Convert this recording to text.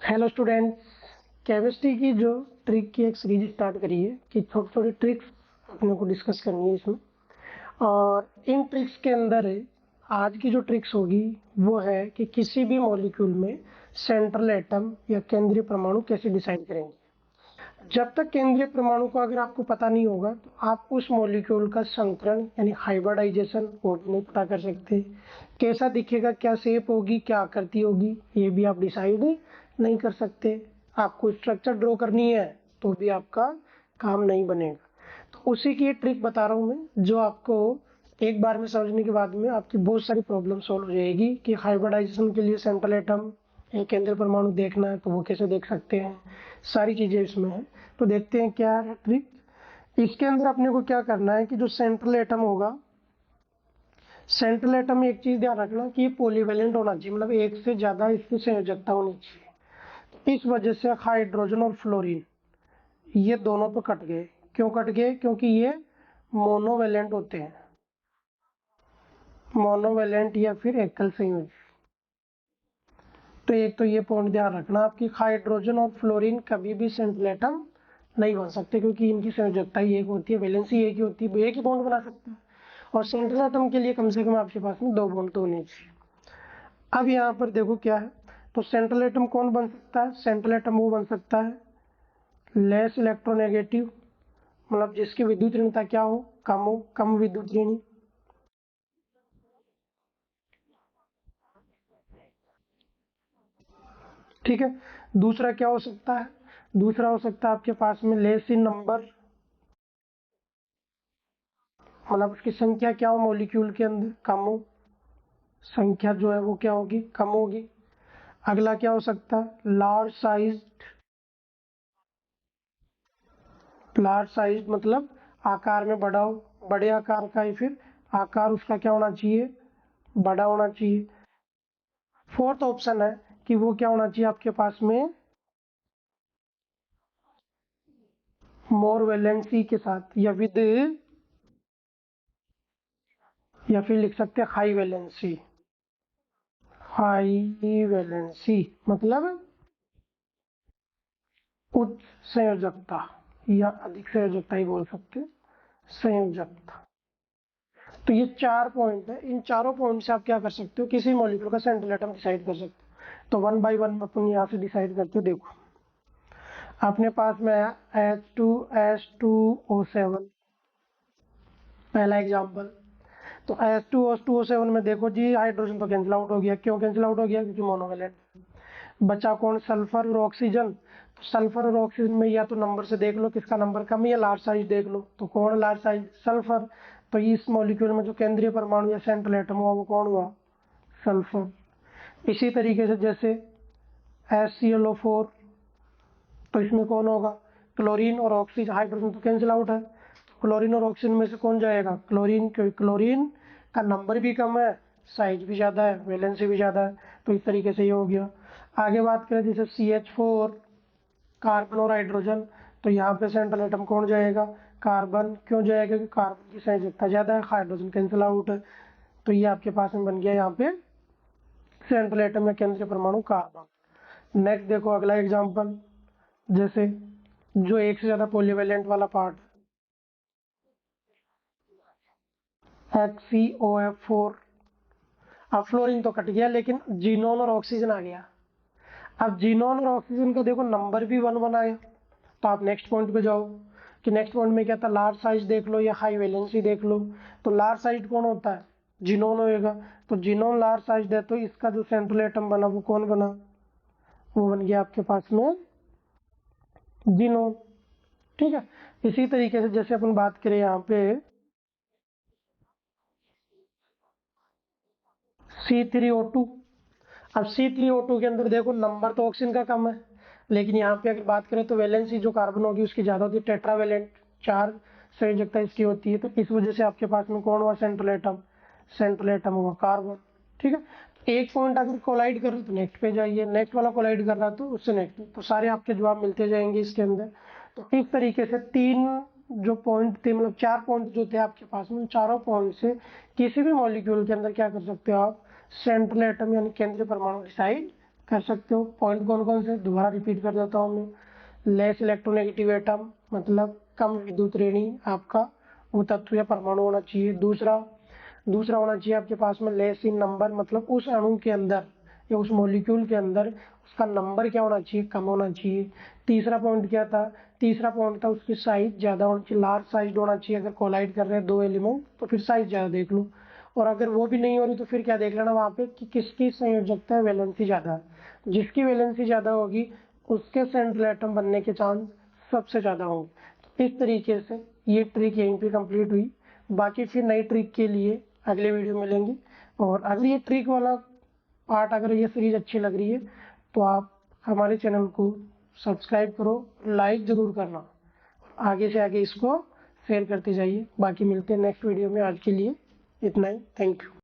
Hello students, chemistry की जो trick की एक सीरीज स्टार्ट करी है कि छोटी छोटी ट्रिक्स अपने को डिस्कस करनी है इसमें। और इन ट्रिक्स के अंदर आज की जो ट्रिक्स होगी वो है कि किसी भी मॉलिक्यूल में सेंट्रल एटम या केंद्रीय परमाणु कैसे डिसाइड करेंगे। जब तक केंद्रीय परमाणु को अगर आपको पता नहीं होगा तो आप उस मॉलिक्यूल का संकरण यानी हाइब्रिडाइजेशन वो भी नहीं पता कर सकते। कैसा दिखेगा, क्या शेप होगी, क्या आकृति होगी, ये भी आप डिसाइड नहीं कर सकते। आपको स्ट्रक्चर ड्रॉ करनी है तो भी आपका काम नहीं बनेगा। तो उसी की ट्रिक बता रहा हूँ मैं, जो आपको एक बार में समझने के बाद में आपकी बहुत सारी प्रॉब्लम सॉल्व हो जाएगी कि हाइब्रिडाइजेशन के लिए सेंट्रल एटम एक केंद्रीय परमाणु देखना है तो वो कैसे देख सकते हैं। सारी चीजें इसमें है। तो देखते हैं क्या है ट्रिक। इसके अंदर अपने को क्या करना है कि जो सेंट्रल एटम होगा, सेंट्रल एटम में एक चीज ध्यान रखना कि ये पॉलीवैलेंट होना चाहिए, मतलब एक से ज्यादा इसकी संयोजकता होनी चाहिए। तो इस वजह से हाइड्रोजन और फ्लोरीन ये दोनों तो कट गए। क्यों कट गए? क्योंकि ये मोनोवैलेंट होते हैं, मोनोवैलेंट या फिर एकल संयोजक। तो एक तो ये पॉइंट ध्यान रखना आपकी हाइड्रोजन और फ्लोरीन कभी भी सेंट्रल एटम नहीं बन सकते, क्योंकि इनकी संयोजकता ही एक होती है, वैलेंसी एक ही होती है, एक ही बॉन्ड बना सकते हैं। और सेंट्रल एटम के लिए कम से कम आपके पास में 2 बॉन्ड तो होने चाहिए। अब यहाँ पर देखो क्या है। तो सेंट्रल एटम कौन बन सकता है? सेंट्रल एटम वो बन सकता है लेस इलेक्ट्रोनेगेटिव, मतलब जिसकी विद्युत ऋणता क्या हो, कम हो, कम विद्युत ऋणी। ठीक है। दूसरा क्या हो सकता है? दूसरा हो सकता है आपके पास में लेस इन नंबर, मतलब उसकी संख्या क्या हो मॉलिक्यूल के अंदर, कम हो, संख्या जो है वो क्या होगी, कम होगी। अगला क्या हो सकता है? लार्ज साइज, लार्ज साइज मतलब आकार में बड़ा हो, बड़े आकार का, या फिर आकार उसका क्या होना चाहिए, बड़ा होना चाहिए। फोर्थ ऑप्शन है कि वो क्या होना चाहिए आपके पास में मोर वैलेंसी के साथ या विद, या फिर लिख सकते हैं हाई वैलेंसी। हाई वैलेंसी मतलब उच्च संयोजकता या अधिक संयोजकता ही बोल सकते हैं, संयोजकता। तो ये 4 पॉइंट है। इन चारों पॉइंट से आप क्या कर सकते हो, किसी मॉलिक्यूल का सेंट्रल एटम डिसाइड कर सकते हो। तो 1 बाय 1 अपन यहाँ से डिसाइड करते हो। देखो अपने पास में H2S2O7 पहला एग्जाम्पल। तो H2O7 में देखो जी हाइड्रोजन तो कैंसिल आउट हो गया। क्यों कैंसिल आउट हो गया? क्योंकि मोनोवैलेंट। बचा कौन? सल्फर और ऑक्सीजन। तो सल्फर और ऑक्सीजन में या तो नंबर से देख लो किसका नंबर कम है, या लार्ज साइज देख लो। तो कौन लार्ज साइज? सल्फर। तो इस मॉलिक्यूल में जो केंद्रीय परमाणु या सेंट्रल एटम हुआ वो कौन हुआ? सल्फर। इसी तरीके से जैसे HClO4, तो इसमें कौन होगा? क्लोरीन और ऑक्सीजन। हाइड्रोजन तो कैंसिल आउट है, क्लोरीन और ऑक्सीजन में से कौन जाएगा? क्लोरीन, क्योंकि क्लोरीन का नंबर भी कम है, साइज भी ज्यादा है, वैलेंसी भी ज्यादा है। तो इस तरीके से ये हो गया। आगे बात करें जैसे CH4 कार्बन और हाइड्रोजन, तो यहाँ पे सेंट्रल एटम कौन जाएगा? कार्बन। क्यों जाएगा? क्योंकि कार्बन की संयोजकता ज्यादा है, हाइड्रोजन कैंसिल आउट है। तो ये आपके पास में बन गया यहाँ पे सेंट्रल एटम या केंद्रीय परमाणु कार्बन। नेक्स्ट देखो अगला एग्जांपल, जैसे जो एक से ज्यादा पॉलीवैलेंट वाला पार्ट, HCOF4। अब फ्लोरीन तो कट गया, लेकिन जीनोन और ऑक्सीजन आ गया। अब जीनोन और ऑक्सीजन का देखो नंबर भी 1 1 आया। तो आप नेक्स्ट पॉइंट पे जाओ कि नेक्स्ट पॉइंट में क्या था, लार्ज साइज देख लो या हाई वैलेंसी देख लो। तो लार्ज साइज कौन होता है? जीनोन होएगा। तो जीनोन लार्ज साइज दे तो इसका जो सेंट्रल एटम बना वो कौन बना? वो बन गया आपके पास में जीनोन। ठीक है। इसी तरीके से जैसे अपन बात करें यहाँ पे C3O2। अब C3O2 के अंदर देखो नंबर तो ऑक्सीजन का कम है, लेकिन यहाँ पे अगर बात करें तो वैलेंसी जो कार्बन होगी उसकी ज्यादा होती है, टेट्रावैलेंट, 4 संयोजकता इसकी होती है। तो इस वजह से आपके पास में कौन हुआ सेंट्रल एटम? सेंट्रल एटम हुआ कार्बन। ठीक है। एक पॉइंट अगर कोलाइड कर रहे तो नेक्स्ट पे जाइए, नेक्स्ट वाला कोलाइड कर रहा तो उससे नेक्स्ट, तो सारे आपके जवाब मिलते जाएंगे इसके अंदर। तो इस तरीके से 3 जो पॉइंट थे, मतलब 4 पॉइंट जो थे आपके पास में, चारों पॉइंट से किसी भी मॉलिक्यूल के अंदर क्या कर सकते हो आप? सेंट्रल एटम यानी केंद्रीय परमाणु डिसाइड कर सकते हो। पॉइंट कौन कौन से दोबारा रिपीट कर देता हूँ मैं। लेस इलेक्ट्रोनेगेटिव एटम मतलब कम विद्युत ऋणी आपका वो तत्व या परमाणु होना चाहिए। दूसरा होना चाहिए आपके पास में लेस इन नंबर मतलब उस अणु के अंदर या उस मॉलिक्यूल के अंदर उसका नंबर क्या होना चाहिए, कम होना चाहिए। तीसरा पॉइंट क्या था, तीसरा पॉइंट था उसकी साइज ज्यादा होनी चाहिए, लार्ज साइज होना चाहिए। अगर कोलाइड कर रहे हैं दो एलिमेंट तो फिर साइज ज्यादा देख लो। और अगर वो भी नहीं हो रही तो फिर क्या देख लेना वहां पे कि किसकी संयोजकता है, वैलेंसी ज्यादा है। जिसकी वैलेंसी ज्यादा होगी उसके सेंट्रल एटम बनने के चांस सबसे ज्यादा होंगे। इस तरीके से ये ट्रिक यहीं पे कंप्लीट हुई। बाकी फिर नई ट्रिक के लिए अगले वीडियो मिलेंगे। और अगर ये ट्रिक वाला पार्ट, अगर ये सीरीज अच्छी लग रही है तो आप हमारे चैनल को सब्सक्राइब करो, लाइक जरूर करना, आगे से आगे इसको शेयर करते जाइए। बाकी मिलते हैं नेक्स्ट वीडियो में। आज के लिए इतना ही। Thank you.